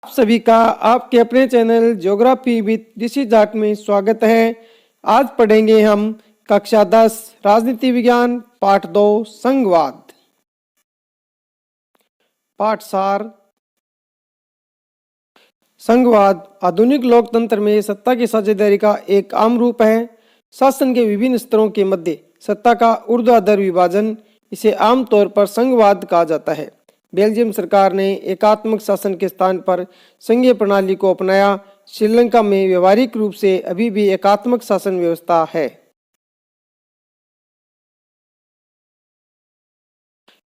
आप सभी का आपके अपने चैनल ज्योग्राफी विद ऋषि जाट में स्वागत है। आज पढ़ेंगे हम कक्षा 10 राजनीति विज्ञान पाठ 2 संघवाद। पाठ सार। संघवाद आधुनिक लोकतंत्र में सत्ता की साझेदारी का एक आम रूप है। शासन के विभिन्न स्तरों के मध्य सत्ता का ऊर्ध्वाधर विभाजन, इसे आमतौर पर संघवाद कहा जाता है। बेल्जियम सरकार ने एकात्मक शासन के स्थान पर संघीय प्रणाली को अपनाया। श्रीलंका में व्यवहारिक रूप से अभी भी एकात्मक शासन व्यवस्था है।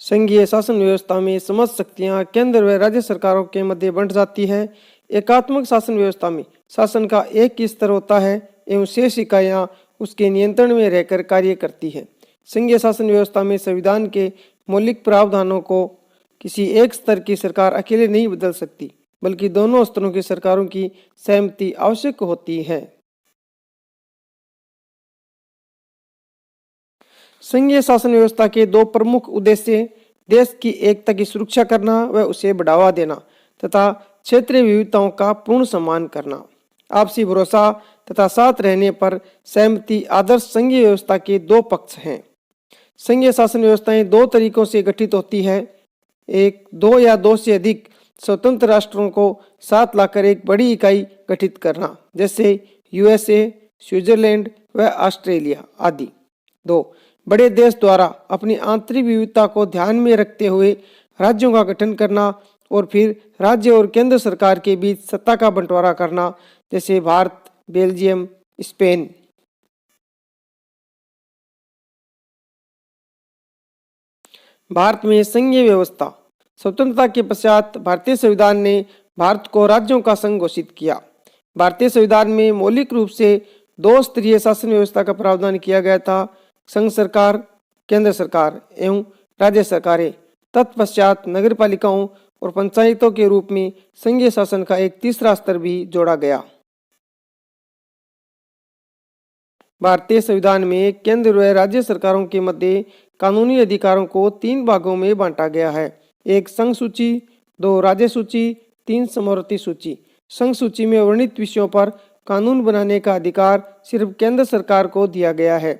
संघीय शासन व्यवस्था में समस्त शक्तियां केंद्र व राज्य सरकारों के मध्य बंट जाती है। एकात्मक शासन व्यवस्था में शासन का एक ही स्तर होता है एवं शेष इकाइयां उसके नियंत्रण में रहकर कार्य करती है। संघीय शासन व्यवस्था में संविधान के मौलिक प्रावधानों को किसी एक स्तर की सरकार अकेले नहीं बदल सकती, बल्कि दोनों स्तरों की सरकारों की सहमति आवश्यक होती है। संघीय शासन व्यवस्था के दो प्रमुख उद्देश्य देश की एकता की सुरक्षा करना व उसे बढ़ावा देना तथा क्षेत्रीय विविधताओं का पूर्ण सम्मान करना। आपसी भरोसा तथा साथ रहने पर सहमति आदर्श संघीय व्यवस्था के दो पक्ष हैं। संघीय शासन व्यवस्थाएं दो तरीकों से गठित होती है। एक, दो या दो से अधिक स्वतंत्र राष्ट्रों को साथ लाकर एक बड़ी इकाई गठित करना, जैसे यूएसए, स्विट्जरलैंड व ऑस्ट्रेलिया आदि। दो, बड़े देश द्वारा अपनी आंतरिक विविधता को ध्यान में रखते हुए राज्यों का गठन करना और फिर राज्य और केंद्र सरकार के बीच सत्ता का बंटवारा करना, जैसे भारत, बेल्जियम, स्पेन। भारत में संघीय व्यवस्था। स्वतंत्रता के पश्चात भारतीय संविधान ने भारत को राज्यों का संघ घोषित किया। भारतीय संविधान में मौलिक रूप से दो स्तरीय शासन व्यवस्था का प्रावधान किया गया था, संघ सरकार, केंद्र सरकार एवं राज्य सरकारें। तत्पश्चात नगरपालिकाओं और पंचायतों के रूप में संघीय शासन का एक तीसरा स्तर भी जोड़ा गया। भारतीय संविधान में केंद्र व राज्य सरकारों के मध्य कानूनी अधिकारों को तीन भागों में बांटा गया है। एक, संघ सूची, दो, राज्य सूची, तीन, समवर्ती सूची। संघ सूची में वर्णित विषयों पर कानून बनाने का अधिकार सिर्फ केंद्र सरकार को दिया गया है।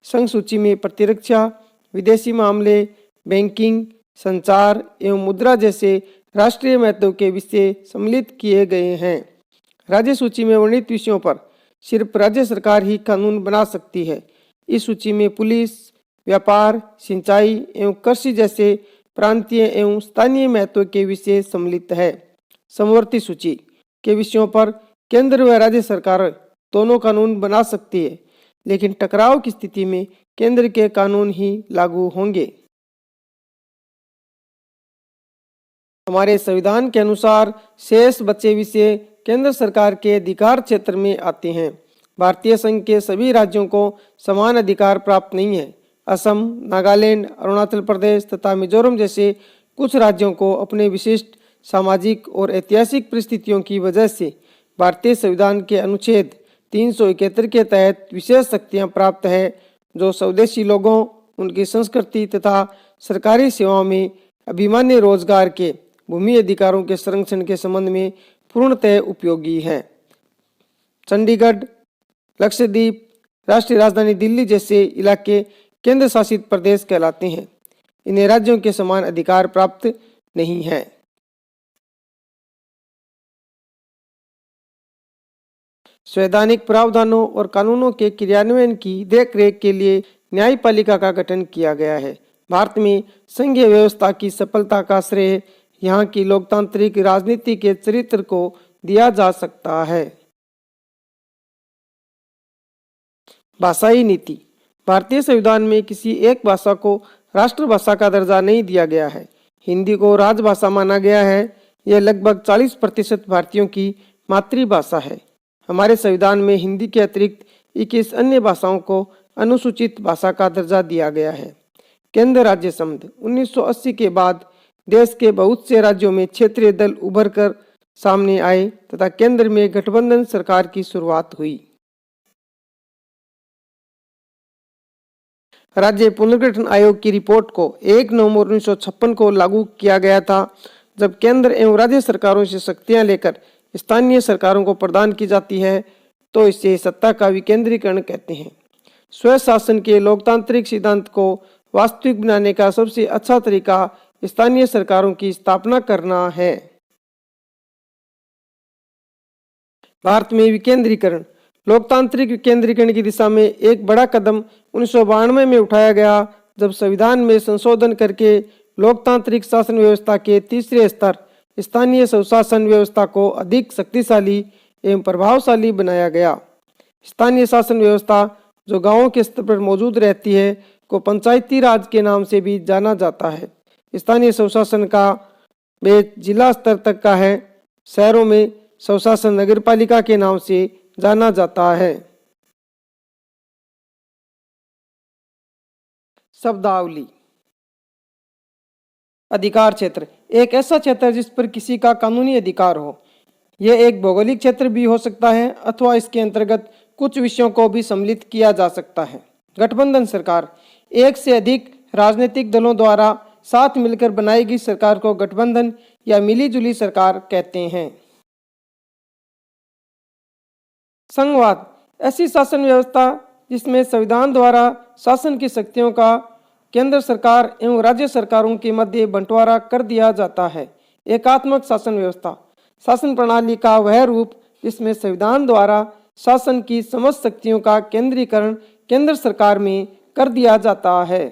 संघ सूची में प्रतिरक्षा, विदेशी मामले, बैंकिंग, संचार एवं मुद्रा जैसे राष्ट्रीय महत्व के विषय सम्मिलित किए गए हैं। राज्य सूची में वर्णित विषयों पर सिर्फ राज्य सरकार ही कानून बना सकती है। इस सूची में पुलिस, व्यापार, सिंचाई एवं कृषि जैसे प्रांतीय एवं स्थानीय महत्व के विषय सम्मिलित है। समवर्ती सूची के विषयों पर केंद्र व राज्य सरकार दोनों कानून बना सकती है, लेकिन टकराव की स्थिति में केंद्र के कानून ही लागू होंगे। हमारे संविधान के अनुसार शेष बचे विषय केंद्र सरकार के अधिकार क्षेत्र में आते हैं। भारतीय संघ के सभी राज्यों को समान अधिकार प्राप्त नहीं है। असम, नागालैंड, अरुणाचल प्रदेश तथा मिजोरम जैसे कुछ राज्यों को अपने विशिष्ट सामाजिक और ऐतिहासिक परिस्थितियों की वजह से भारतीय संविधान के अनुच्छेद 371 के तहत विशेष शक्तियां प्राप्त है, जो स्वदेशी लोगों, उनकी संस्कृति तथा सरकारी सेवाओं में अभिमान्य रोजगार के भूमि अधिकारों के संरक्षण के संबंध में पूर्णतः उपयोगी है। चंडीगढ़, लक्षद्वीप, राष्ट्रीय राजधानी दिल्ली जैसे इलाके केंद्र शासित प्रदेश कहलाते हैं। इन्हें राज्यों के समान अधिकार प्राप्त नहीं है। संवैधानिक प्रावधानों और कानूनों के क्रियान्वयन की देखरेख के लिए न्यायपालिका का गठन किया गया है। भारत में संघीय व्यवस्था की सफलता का श्रेय यहाँ की लोकतांत्रिक राजनीति के चरित्र को दिया जा सकता है। भाषाई नीति। भारतीय संविधान में किसी एक भाषा को राष्ट्रभाषा का दर्जा नहीं दिया गया है। हिंदी को राजभाषा माना गया है। यह लगभग 40% भारतीयों की मातृभाषा है। हमारे संविधान में हिंदी के अतिरिक्त 21 अन्य भाषाओं को अनुसूचित भाषा का दर्जा दिया गया है। केंद्र राज्य संबंध। 1980 के बाद देश के बहुत से राज्यों में क्षेत्रीय दल उभर कर सामने आए तथा केंद्र में गठबंधन सरकार की शुरुआत हुई। राज्य पुनर्गठन आयोग की रिपोर्ट को 1 नवंबर 1956 को लागू किया गया था। जब केंद्र एवं राज्य सरकारों से शक्तियां लेकर स्थानीय सरकारों को प्रदान की जाती है तो इसे सत्ता का विकेंद्रीकरण कहते हैं। स्वशासन के लोकतांत्रिक सिद्धांत को वास्तविक बनाने का सबसे अच्छा तरीका स्थानीय सरकारों की स्थापना करना है। भारत में विकेंद्रीकरण। लोकतांत्रिक विकेंद्रीकरण की दिशा में एक बड़ा कदम 1992 में उठाया गया, जब संविधान में संशोधन करके लोकतांत्रिक शासन व्यवस्था के तीसरे स्तर स्थानीय स्वशासन व्यवस्था को अधिक शक्तिशाली एवं प्रभावशाली बनाया गया। स्थानीय शासन व्यवस्था जो गांवों के स्तर पर मौजूद रहती है को पंचायती राज के नाम से भी जाना जाता है। स्थानीय स्वशासन का बेस जिला स्तर तक का है। शहरों में स्वशासन नगरपालिका के नाम से जाना जाता है। शब्दावली। अधिकार क्षेत्र एक ऐसा क्षेत्र जिस पर किसी का कानूनी अधिकार हो। यह एक भौगोलिक क्षेत्र भी हो सकता है अथवा इसके अंतर्गत कुछ विषयों को भी सम्मिलित किया जा सकता है। गठबंधन सरकार एक से अधिक राजनीतिक दलों द्वारा साथ मिलकर बनाई गई सरकार को गठबंधन या मिलीजुली सरकार कहते हैं। संघवाद ऐसी शासन व्यवस्था जिसमें संविधान द्वारा शासन की शक्तियों का केंद्र सरकार एवं राज्य सरकारों के मध्य बंटवारा कर दिया जाता है। एकात्मक शासन व्यवस्था शासन प्रणाली का वह रूप जिसमें संविधान द्वारा शासन की समस्त शक्तियों का केंद्रीकरण केंद्र सरकार में कर दिया जाता है।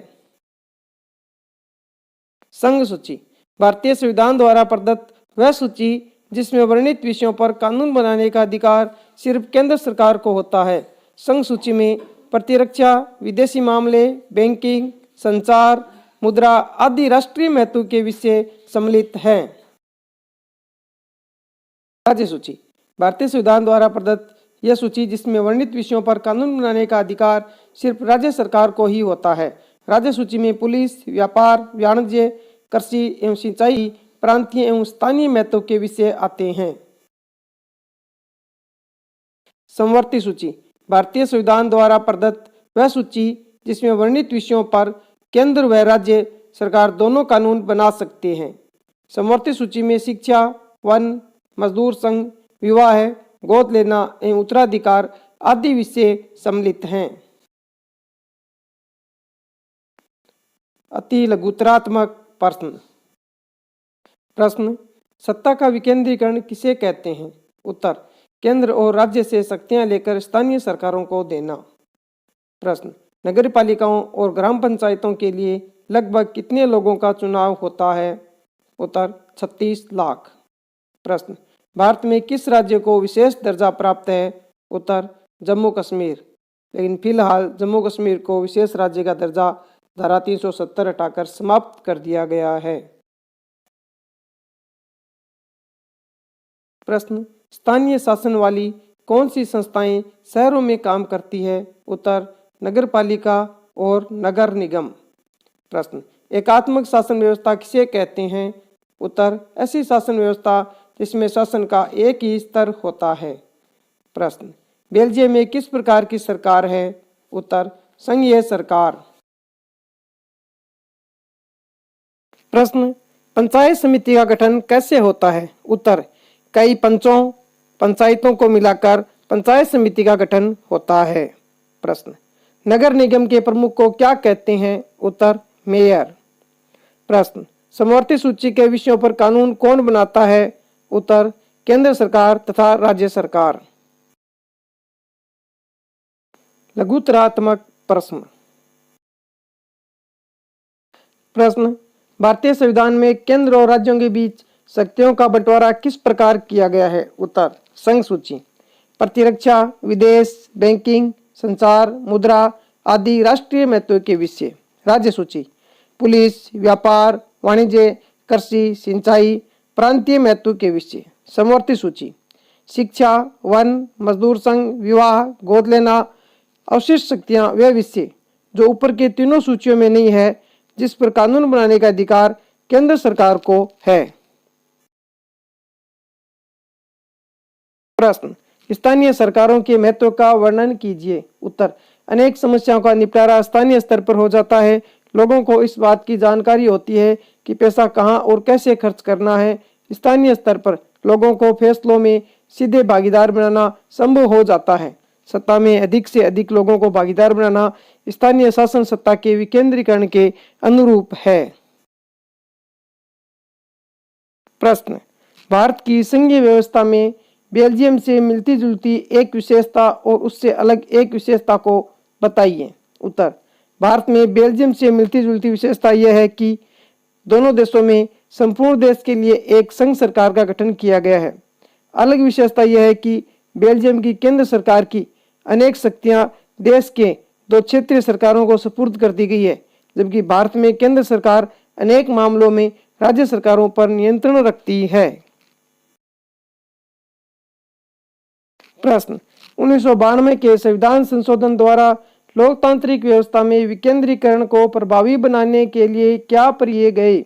संघ सूची भारतीय संविधान द्वारा प्रदत्त वह सूची जिसमें वर्णित विषयों पर कानून बनाने का अधिकार सिर्फ केंद्र सरकार को होता है। संघ सूची में प्रतिरक्षा, विदेशी मामले, बैंकिंग, संचार, मुद्रा आदि राष्ट्रीय महत्व के विषय सम्मिलित हैं। राज्य सूची भारतीय संविधान द्वारा प्रदत्त यह सूची जिसमें वर्णित विषयों पर कानून बनाने का अधिकार सिर्फ राज्य सरकार को ही होता है। राज्य सूची में पुलिस, व्यापार, वाणिज्य, कृषि एवं सिंचाई, प्रांतीय एवं स्थानीय महत्व के विषय आते हैं। समवर्ती सूची भारतीय संविधान द्वारा प्रदत्त वह सूची जिसमें वर्णित विषयों पर केंद्र व राज्य सरकार दोनों कानून बना सकते हैं। समवर्ती सूची में शिक्षा, वन, मजदूर संघ, विवाह, गोद लेना एवं उत्तराधिकार आदि विषय सम्मिलित हैं। अति लघुतरात्मक प्रश्न। सत्ता का विकेंद्रीकरण किसे कहते हैं? उत्तर केंद्र और राज्य से शक्तियां लेकर स्थानीय सरकारों को देना। प्रश्न नगरपालिकाओं और ग्राम पंचायतों के लिए लगभग कितने लोगों का चुनाव होता है? उत्तर 36 लाख। प्रश्न भारत में किस राज्य को विशेष दर्जा प्राप्त है? उत्तर जम्मू कश्मीर। लेकिन फिलहाल जम्मू कश्मीर को विशेष राज्य का दर्जा धारा 370 हटाकर समाप्त कर दिया गया है। प्रश्न स्थानीय शासन वाली कौन सी संस्थाएं शहरों में काम करती है? उत्तर नगरपालिका और नगर निगम। प्रश्न एकात्मक शासन व्यवस्था किसे कहते हैं? उत्तर ऐसी शासन व्यवस्था जिसमें शासन का एक ही स्तर होता है। प्रश्न बेल्जियम में किस प्रकार की सरकार है? उत्तर संघीय सरकार। प्रश्न पंचायत समिति का गठन कैसे होता है? उत्तर कई पंचों पंचायतों को मिलाकर पंचायत समिति का गठन होता है। प्रश्न नगर निगम के प्रमुख को क्या कहते हैं? उत्तर मेयर। प्रश्न समवर्ती सूची के विषयों पर कानून कौन बनाता है? उत्तर केंद्र सरकार तथा राज्य सरकार। लघुतरात्मक प्रश्न। प्रश्न भारतीय संविधान में केंद्र और राज्यों के बीच शक्तियों का बंटवारा किस प्रकार किया गया है? उत्तर संघ सूची प्रतिरक्षा, विदेश, बैंकिंग, संचार, मुद्रा आदि राष्ट्रीय महत्व के विषय। राज्य सूची पुलिस, व्यापार, वाणिज्य, कृषि, सिंचाई, प्रांतीय महत्व के विषय। समवर्ती सूची शिक्षा, वन, मजदूर संघ, विवाह, गोद लेना, अवशिष्ट शक्तियां वे विषय जो ऊपर के तीनों सूचियों में नहीं है, जिस पर कानून बनाने का अधिकार केंद्र सरकार को है। प्रश्न स्थानीय सरकारों के महत्व का वर्णन कीजिए। उत्तर अनेक समस्याओं का निपटारा स्थानीय स्तर पर हो जाता है। लोगों को इस बात की जानकारी होती है कि पैसा कहाँ और कैसे खर्च करना है। स्थानीय स्तर पर लोगों को फैसलों में सीधे भागीदार बनाना संभव हो जाता है। सत्ता में अधिक से अधिक लोगों को भागीदार बनाना स्थानीय शासन सत्ता के विकेंद्रीकरण के अनुरूप है। प्रश्न, भारत की संघीय व्यवस्था में बेल्जियम से मिलती जुलती एक विशेषता और उससे अलग एक विशेषता को बताइए। उत्तर, भारत में बेल्जियम से मिलती जुलती विशेषता यह है कि दोनों देशों में संपूर्ण देश के लिए एक संघ सरकार का गठन किया गया है। अलग विशेषता यह है कि बेल्जियम की केंद्र सरकार की अनेक शक्तियां देश के दो क्षेत्रीय सरकारों को सुपुर्द कर दी गई है, जबकि भारत में केंद्र सरकार अनेक मामलों में राज्य सरकारों पर नियंत्रण रखती है। प्रश्न, 1992 के संविधान संशोधन द्वारा लोकतांत्रिक व्यवस्था में विकेंद्रीकरण को प्रभावी बनाने के लिए क्या किए गए।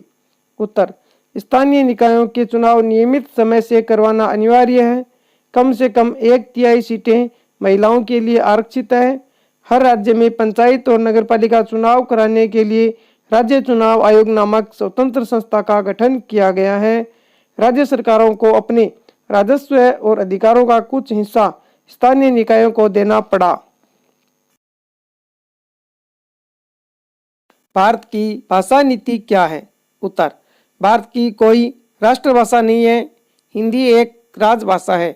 उत्तर, स्थानीय निकायों के चुनाव नियमित समय से करवाना अनिवार्य है। कम से कम 1/3 सीटें महिलाओं के लिए आरक्षित है। हर राज्य में पंचायत और नगरपालिका चुनाव कराने के लिए राज्य चुनाव आयोग नामक स्वतंत्र संस्था का गठन किया गया है। राज्य सरकारों को अपने राजस्व और अधिकारों का कुछ हिस्सा स्थानीय निकायों को देना पड़ा। भारत की भाषा नीति क्या है। उत्तर, भारत की कोई राष्ट्रभाषा नहीं है। हिंदी एक राजभाषा है।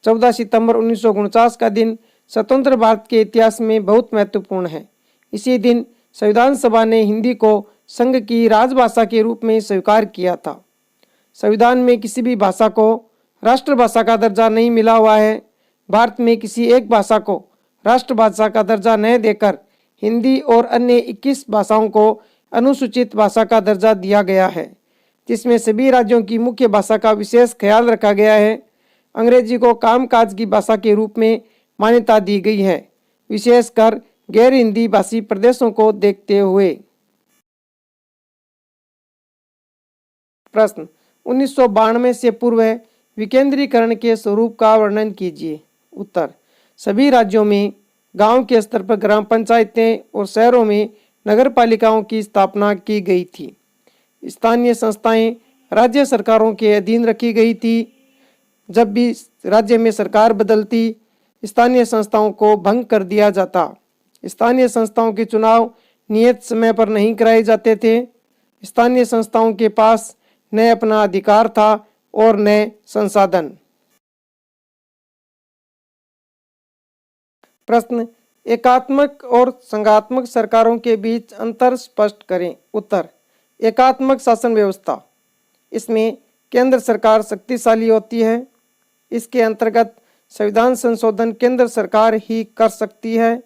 14 सितंबर 1949 का दिन स्वतंत्र भारत के इतिहास में बहुत महत्वपूर्ण है। इसी दिन संविधान सभा ने हिंदी को संघ की राजभाषा के रूप में स्वीकार किया था। संविधान में किसी भी भाषा को राष्ट्रभाषा का दर्जा नहीं मिला हुआ है। भारत में किसी एक भाषा को राष्ट्रभाषा का दर्जा न देकर हिंदी और अन्य 21 भाषाओं को अनुसूचित भाषा का दर्जा दिया गया है, जिसमें सभी राज्यों की मुख्य भाषा का विशेष ख्याल रखा गया है। अंग्रेजी को कामकाज की भाषा के रूप में मान्यता दी गई है, विशेषकर गैर हिंदी भाषी प्रदेशों को देखते हुए। प्रश्न, 1992 से पूर्व विकेंद्रीकरण के स्वरूप का वर्णन कीजिए। उत्तर, सभी राज्यों में गांव के स्तर पर ग्राम पंचायतें और शहरों में नगरपालिकाओं की स्थापना की गई थी। स्थानीय संस्थाएं राज्य सरकारों के अधीन रखी गई थी। जब भी राज्य में सरकार बदलती, स्थानीय संस्थाओं को भंग कर दिया जाता। स्थानीय संस्थाओं के चुनाव नियत समय पर नहीं कराए जाते थे। स्थानीय संस्थाओं के पास न अपना अधिकार था और न संसाधन। प्रश्न, एकात्मक और संघात्मक सरकारों के बीच अंतर स्पष्ट करें। उत्तर, एकात्मक शासन व्यवस्था, इसमें केंद्र सरकार शक्तिशाली होती है। इसके अंतर्गत संविधान संशोधन केंद्र सरकार ही कर सकती है।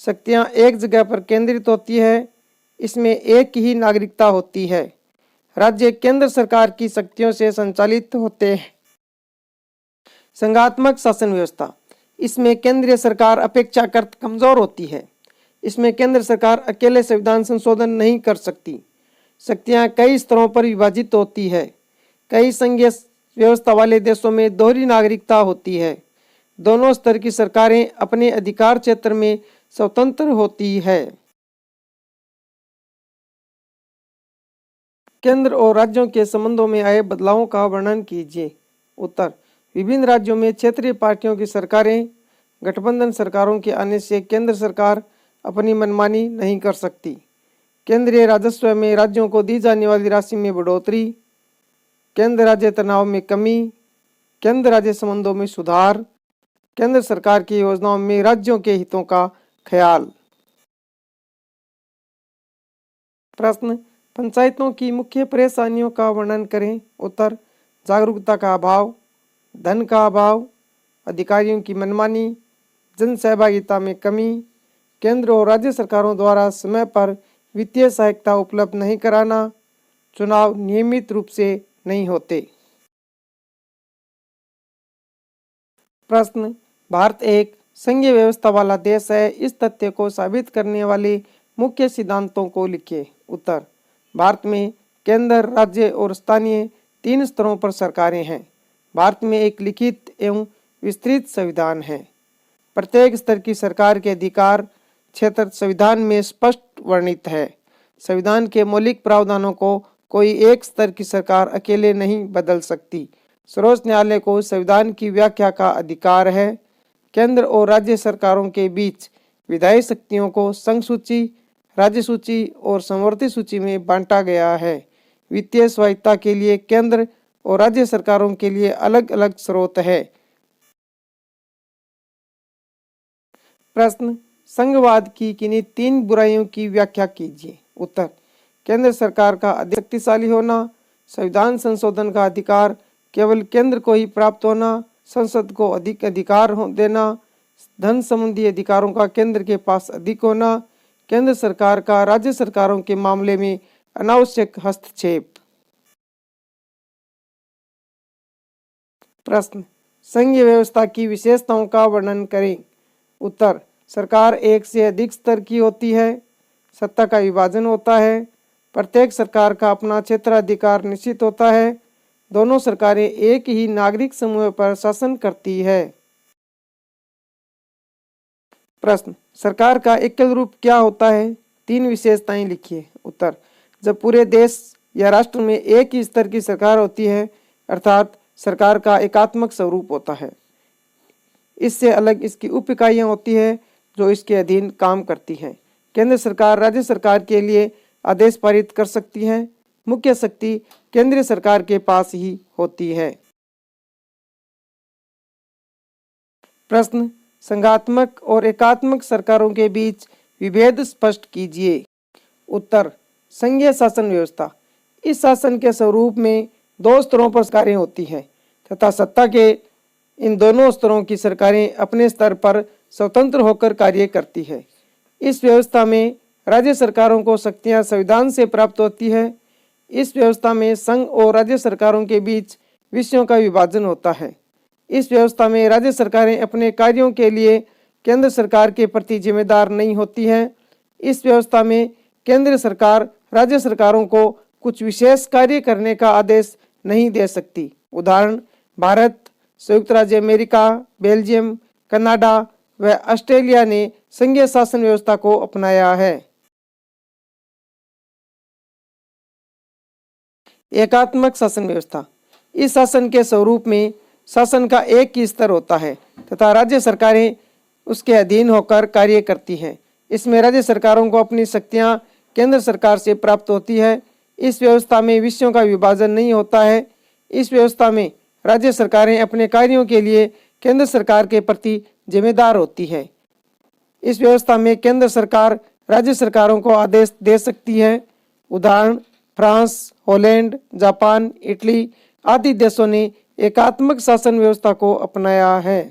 शक्तियां एक जगह पर केंद्रित होती है। इसमें एक ही नागरिकता होती है। राज्य केंद्र सरकार की शक्तियों से संचालित होते हैं। संघात्मक शासन व्यवस्था, इसमें केंद्रीय सरकार अपेक्षाकृत कमजोर होती है। इसमें केंद्र सरकार अकेले संविधान संशोधन नहीं कर सकती। शक्तियां कई स्तरों पर विभाजित होती है। कई संघीय व्यवस्था वाले देशों में दोहरी नागरिकता होती है। दोनों स्तर की सरकारें अपने अधिकार क्षेत्र में स्वतंत्र होती है। केंद्र और राज्यों के संबंधों में आए बदलावों का वर्णन कीजिए। उत्तर, विभिन्न राज्यों में क्षेत्रीय पार्टियों की सरकारें, गठबंधन सरकारों के आने से केंद्र सरकार अपनी मनमानी नहीं कर सकती। केंद्रीय राजस्व में राज्यों को दी जाने वाली राशि में बढ़ोतरी, केंद्र राज्य तनाव में कमी, केंद्र राज्य संबंधों में सुधार, केंद्र सरकार की योजनाओं में राज्यों के हितों का ख्याल। प्रश्न, पंचायतों की मुख्य परेशानियों का वर्णन करें। उत्तर, जागरूकता का अभाव, धन का अभाव, अधिकारियों की मनमानी, जन सहभागिता में कमी, केंद्र और राज्य सरकारों द्वारा समय पर वित्तीय सहायता उपलब्ध नहीं कराना, चुनाव नियमित रूप से नहीं होते। प्रश्न, भारत एक संघीय व्यवस्था वाला देश है। इस तथ्य को साबित करने वाले मुख्य सिद्धांतों को लिखिए। उत्तर, भारत में केंद्र, राज्य और स्थानीय 3 स्तरों पर सरकारें हैं। भारत में एक लिखित एवं विस्तृत संविधान है। प्रत्येक स्तर की सरकार के अधिकार क्षेत्र संविधान में स्पष्ट वर्णित है। संविधान के मौलिक प्रावधानों को कोई एक स्तर की सरकार अकेले नहीं बदल सकती। सर्वोच्च न्यायालय को संविधान की व्याख्या का अधिकार है। केंद्र और राज्य सरकारों के बीच विधायी शक्तियों को संघ सूची, राज्य सूची और समवर्ती सूची में बांटा गया है। वित्तीय स्वायत्तता के लिए केंद्र और राज्य सरकारों के लिए अलग अलग स्रोत है। प्रश्न, संघवाद की किन्हीं 3 बुराइयों की व्याख्या कीजिए। उत्तर, केंद्र सरकार का अधिक शक्तिशाली होना, संविधान संशोधन का अधिकार केवल केंद्र को ही प्राप्त होना, संसद को अधिक अधिकार देना, धन संबंधी अधिकारों का केंद्र के पास अधिक होना, केंद्र सरकार का राज्य सरकारों के मामले में अनावश्यक हस्तक्षेप। प्रश्न, संघीय व्यवस्था की विशेषताओं का वर्णन करें। उत्तर, सरकार एक से अधिक स्तर की होती है, सत्ता का विभाजन होता है, प्रत्येक सरकार का अपना क्षेत्राधिकार निश्चित होता है, दोनों सरकारें एक ही नागरिक समूह पर शासन करती है। प्रश्न, सरकार का एकल रूप क्या होता है? 3 विशेषताएं लिखिए। उत्तर, जब पूरे देश या राष्ट्र में एक ही स्तर की सरकार होती है, अर्थात सरकार का एकात्मक स्वरूप होता है। इससे अलग इसकी उप इकाइयां होती है जो इसके अधीन काम करती हैं। केंद्र सरकार राज्य सरकार के लिए आदेश पारित कर सकती है। मुख्य शक्ति केंद्रीय सरकार के पास ही होती है। प्रश्न, संघात्मक और एकात्मक सरकारों के बीच विभेद स्पष्ट कीजिए। उत्तर, संघीय शासन व्यवस्था, इस शासन के स्वरूप में 2 स्तरों पर सरकारें होती हैं तथा सत्ता के इन दोनों स्तरों की सरकारें अपने स्तर पर स्वतंत्र होकर कार्य करती है। इस व्यवस्था में राज्य सरकारों को शक्तियां संविधान से प्राप्त होती है। इस व्यवस्था में संघ और राज्य सरकारों के बीच विषयों का विभाजन होता है। इस व्यवस्था में राज्य सरकारें अपने कार्यों के लिए केंद्र सरकार के प्रति जिम्मेदार नहीं होती हैं। इस व्यवस्था में केंद्र सरकार राज्य सरकारों को कुछ विशेष कार्य करने का आदेश नहीं दे सकती। उदाहरण, भारत, संयुक्त राज्य अमेरिका, बेल्जियम, कनाडा व ऑस्ट्रेलिया ने संघीय शासन व्यवस्था को अपनाया है। एकात्मक शासन व्यवस्था, इस शासन के स्वरूप में शासन का एक ही स्तर होता है तथा राज्य सरकारें उसके अधीन होकर कार्य करती हैं। इसमें राज्य सरकारों को अपनी शक्तियां केंद्र सरकार से प्राप्त होती है। इस व्यवस्था में विषयों का विभाजन नहीं होता है। इस व्यवस्था में राज्य सरकारें अपने कार्यों के लिए केंद्र सरकार के प्रति जिम्मेदार होती है। इस व्यवस्था में केंद्र सरकार राज्य सरकारों को आदेश दे सकती है। उदाहरण, फ्रांस, हॉलैंड, जापान, इटली आदि देशों ने एकात्मक शासन व्यवस्था को अपनाया है।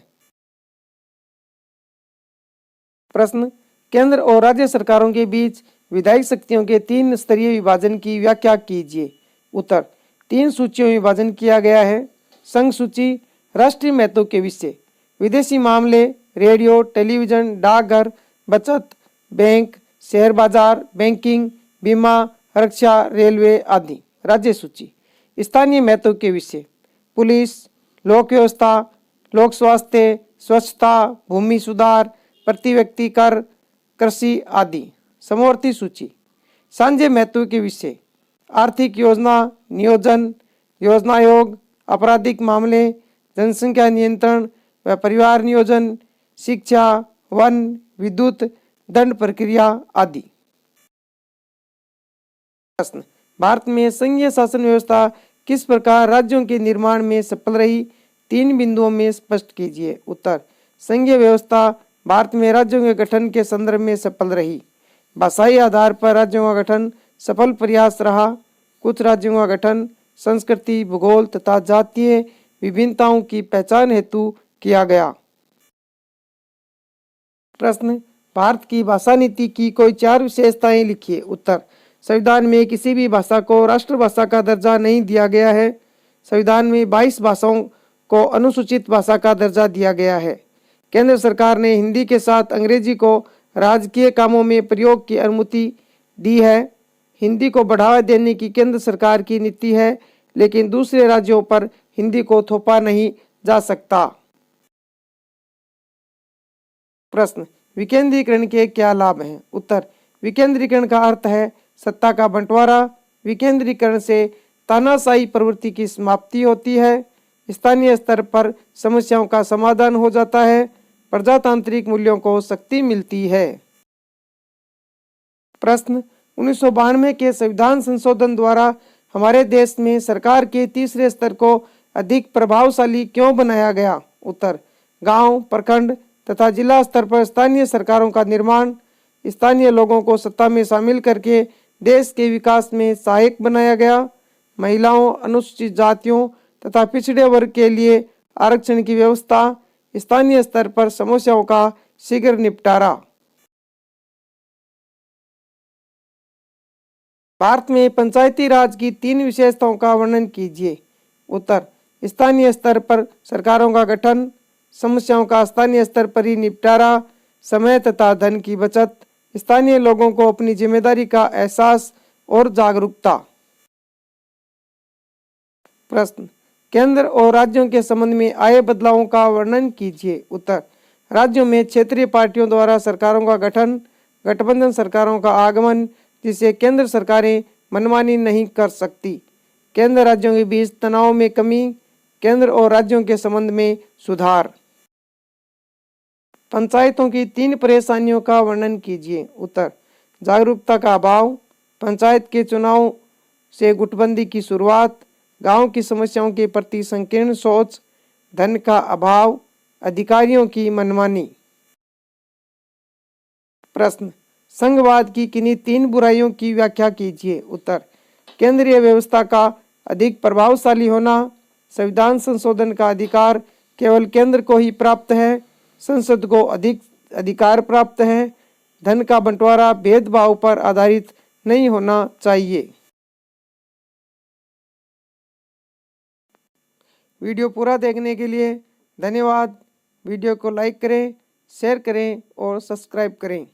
प्रश्न, केंद्र और राज्य सरकारों के बीच विधायिक शक्तियों के 3 स्तरीय विभाजन की व्याख्या कीजिए। उत्तर, 3 सूचियों में विभाजन किया गया है। संघ सूची, राष्ट्रीय महत्व के विषय, विदेशी मामले, रेडियो, टेलीविजन, डाकघर, बचत बैंक, शेयर बाजार, बैंकिंग, बीमा, रक्षा, रेलवे आदि। राज्य सूची, स्थानीय महत्व के विषय, पुलिस, लोक व्यवस्था, लोक स्वास्थ्य, स्वच्छता, भूमि सुधार, प्रति व्यक्ति कर, कृषि आदि। समवर्ती सूची, साझे महत्व के विषय, आर्थिक योजना, नियोजन, योजना आयोग, आपराधिक मामले, जनसंख्या नियंत्रण व परिवार नियोजन, शिक्षा, वन, विद्युत, दंड प्रक्रिया आदि। प्रश्न, भारत में संघीय शासन व्यवस्था किस प्रकार राज्यों के निर्माण में सफल रही? 3 बिंदुओं में स्पष्ट कीजिए। उत्तर, संघीय व्यवस्था भारत में राज्यों के गठन के संदर्भ में सफल रही। भाषाई आधार पर राज्यों का गठन सफल प्रयास रहा। कुछ राज्यों का गठन संस्कृति, भूगोल तथा जातीय विभिन्नताओं की पहचान हेतु किया गया। प्रश्न, भारत की भाषा नीति की कोई 4 विशेषताएं लिखिए। उत्तर, संविधान में किसी भी भाषा को राष्ट्रभाषा का दर्जा नहीं दिया गया है। संविधान में 22 भाषाओं को अनुसूचित भाषा का दर्जा दिया गया है। केंद्र सरकार ने हिंदी के साथ अंग्रेजी को राजकीय कामों में प्रयोग की अनुमति दी है। हिंदी को बढ़ावा देने की केंद्र सरकार की नीति है, लेकिन दूसरे राज्यों पर हिंदी को थोपा नहीं जा सकता। प्रश्न, विकेंद्रीकरण के क्या लाभ हैं? उत्तर, विकेंद्रीकरण का अर्थ है सत्ता का बंटवारा, विकेंद्रीकरण से तानाशाही प्रवृत्ति की समाप्ति होती है। स्थानीय स्तर पर समस्याओं का समाधान हो जाता है। प्रजातांत्रिक मूल्यों को शक्ति मिलती है। प्रश्न 1992 के संविधान संशोधन द्वारा हमारे देश में सरकार के तीसरे स्तर को अधिक प्रभावशाली क्यों बनाया गया? उत्तर, गांव, प्रखंड तथा जिला स्तर पर स्थानीय सरकारों का निर्माण स्थानीय लोगों को सत्ता में शामिल करके देश के विकास में सहायक बनाया गया। महिलाओं, अनुसूचित जातियों तथा पिछड़े वर्ग के लिए आरक्षण की व्यवस्था, स्थानीय स्तर पर समस्याओं का शीघ्र निपटारा। भारत में पंचायती राज की 3 विशेषताओं का वर्णन कीजिए। उत्तर, स्थानीय स्तर पर सरकारों का गठन, समस्याओं का स्थानीय स्तर पर ही निपटारा, समय तथा धन की बचत, स्थानीय लोगों को अपनी जिम्मेदारी का एहसास और जागरूकता। प्रश्न, केंद्र और राज्यों के संबंध में आए बदलावों का वर्णन कीजिए। उत्तर, राज्यों में क्षेत्रीय पार्टियों द्वारा सरकारों का गठन, गठबंधन सरकारों का आगमन जिससे केंद्र सरकारें मनमानी नहीं कर सकती, केंद्र राज्यों के बीच तनाव में कमी, केंद्र और राज्यों के संबंध में सुधार। पंचायतों की 3 परेशानियों का वर्णन कीजिए। उत्तर, जागरूकता का अभाव, पंचायत के चुनाव से गुटबंदी की शुरुआत, गांव की समस्याओं के प्रति संकीर्ण सोच, धन का अभाव, अधिकारियों की मनमानी। प्रश्न, संघवाद की किन्हीं 3 बुराइयों की व्याख्या कीजिए। उत्तर, केंद्रीय व्यवस्था का अधिक प्रभावशाली होना, संविधान संशोधन का अधिकार केवल केंद्र को ही प्राप्त है, संसद को अधिक अधिकार प्राप्त है, धन का बंटवारा भेदभाव पर आधारित नहीं होना चाहिए। वीडियो पूरा देखने के लिए धन्यवाद। वीडियो को लाइक करें, शेयर करें और सब्सक्राइब करें।